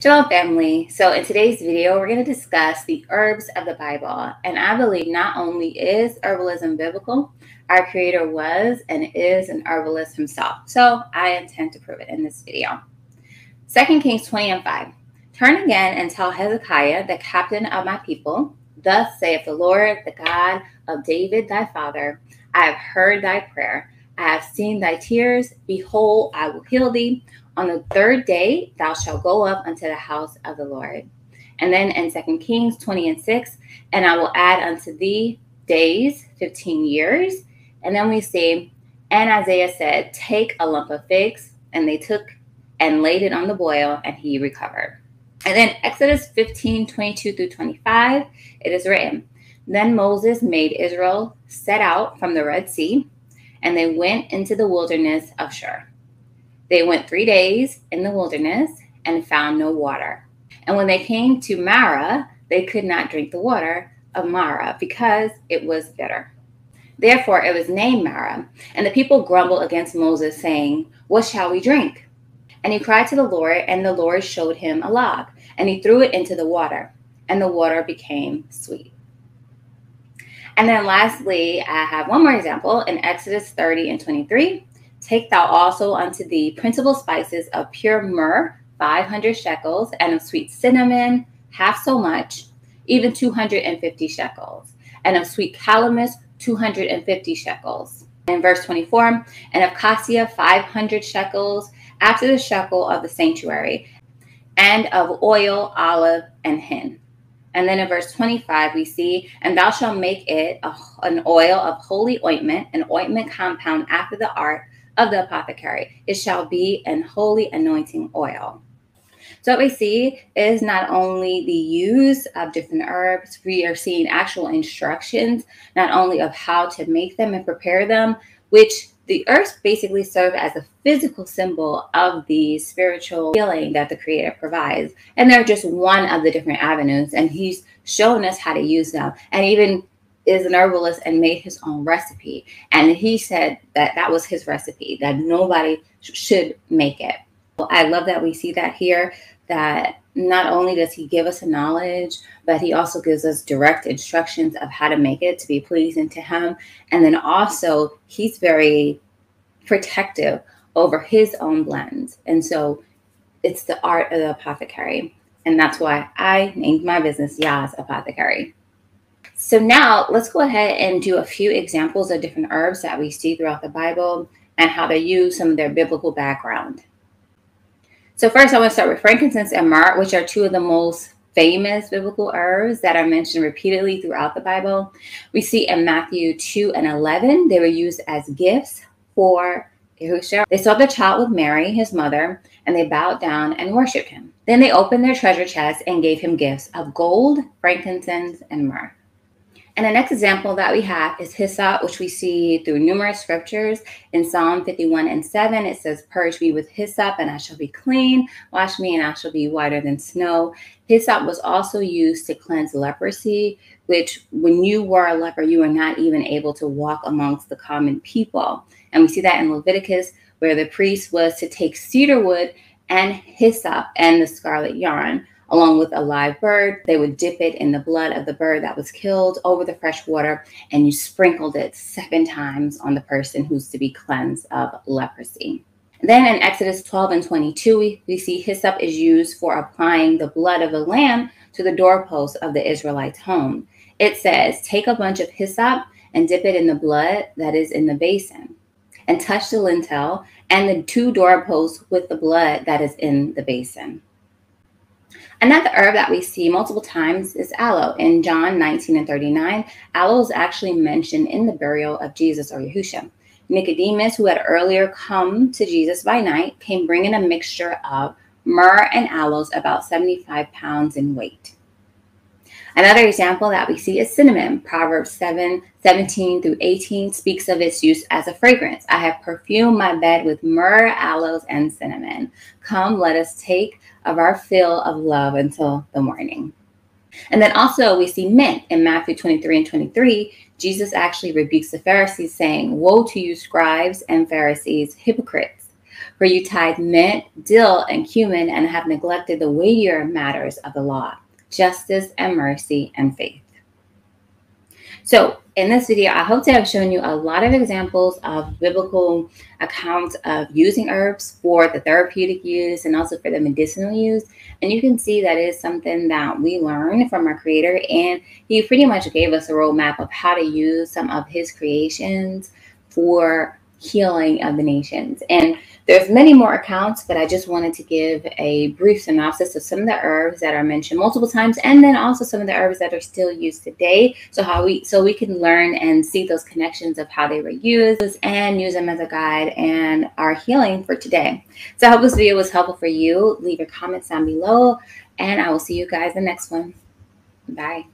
Shalom family. So in today's video, we're going to discuss the herbs of the Bible. And I believe not only is herbalism biblical, our creator was and is an herbalist himself. So I intend to prove it in this video. 2 Kings 20:5. Turn again and tell Hezekiah, the captain of my people, thus saith the Lord, the God of David thy father, I have heard thy prayer. I have seen thy tears. Behold, I will heal thee. On the third day, thou shalt go up unto the house of the Lord. And then in 2 Kings 20:6, and I will add unto thee days, 15 years. And then we see, and Isaiah said, take a lump of figs. And they took and laid it on the boil, and he recovered. And then Exodus 15:22-25, it is written, then Moses made Israel set out from the Red Sea, and they went into the wilderness of Shur. They went 3 days in the wilderness and found no water. And when they came to Marah, they could not drink the water of Marah because it was bitter. Therefore it was named Marah. And the people grumbled against Moses, saying, what shall we drink? And he cried to the Lord, and the Lord showed him a log, and he threw it into the water, and the water became sweet. And then lastly, I have one more example in Exodus 30:23. Take thou also unto thee principal spices of pure myrrh, 500 shekels, and of sweet cinnamon, half so much, even 250 shekels, and of sweet calamus, 250 shekels. In verse 24, and of cassia, 500 shekels, after the shekel of the sanctuary, and of oil, olive, and hin. And then in verse 25, we see, and thou shalt make it an oil of holy ointment, an ointment compound after the art of the apothecary. It shall be an holy anointing oil. So what we see is not only the use of different herbs, we are seeing actual instructions, not only of how to make them and prepare them, which the herbs basically serve as a physical symbol of the spiritual healing that the Creator provides. And they're just one of the different avenues. And He's shown us how to use them. And even is an herbalist and made his own recipe. And he said that that was his recipe, that nobody should make it. Well, I love that we see that here, that not only does he give us a knowledge, but he also gives us direct instructions of how to make it to be pleasing to him. And then also he's very protective over his own blends. And so it's the art of the apothecary. And that's why I named my business Yah's Apothecary. So now let's go ahead and do a few examples of different herbs that we see throughout the Bible and how they use some of their biblical background. So first I want to start with frankincense and myrrh, which are two of the most famous biblical herbs that are mentioned repeatedly throughout the Bible. We see in Matthew 2:11, they were used as gifts for Yahusha. They saw the child with Mary, his mother, and they bowed down and worshiped him. Then they opened their treasure chest and gave him gifts of gold, frankincense, and myrrh. And the next example that we have is hyssop, which we see through numerous scriptures. In Psalm 51:7, it says, purge me with hyssop and I shall be clean. Wash me and I shall be whiter than snow. Hyssop was also used to cleanse leprosy, which when you were a leper, you were not even able to walk amongst the common people. And we see that in Leviticus, where the priest was to take cedar wood and hyssop and the scarlet yarn, along with a live bird. They would dip it in the blood of the bird that was killed over the fresh water, and you sprinkled it 7 times on the person who's to be cleansed of leprosy. Then in Exodus 12:22, we see hyssop is used for applying the blood of a lamb to the doorpost of the Israelites' home. It says, take a bunch of hyssop and dip it in the blood that is in the basin, and touch the lintel and the 2 doorposts with the blood that is in the basin. Another herb that we see multiple times is aloe. In John 19:39, aloe is actually mentioned in the burial of Jesus or Yahusha. Nicodemus, who had earlier come to Jesus by night, came bringing a mixture of myrrh and aloes, about 75 pounds in weight. Another example that we see is cinnamon. Proverbs 7:17-18 speaks of its use as a fragrance. I have perfumed my bed with myrrh, aloes, and cinnamon. Come, let us take of our fill of love until the morning. And then also we see mint in Matthew 23:23. Jesus actually rebukes the Pharisees, saying, woe to you, scribes and Pharisees, hypocrites! For you tithe mint, dill, and cumin, and have neglected the weightier matters of the law, justice and mercy and faith. So in this video, I hope to have shown you a lot of examples of biblical accounts of using herbs for the therapeutic use and also for the medicinal use. And you can see that is something that we learned from our creator. And he pretty much gave us a roadmap of how to use some of his creations for healing of the nations. And there's many more accounts, but I just wanted to give a brief synopsis of some of the herbs that are mentioned multiple times, and then also some of the herbs that are still used today. So we can learn and see those connections of how they were used and use them as a guide and our healing for today. So I hope this video was helpful for you. Leave your comments down below, and I will see you guys in the next one. Bye.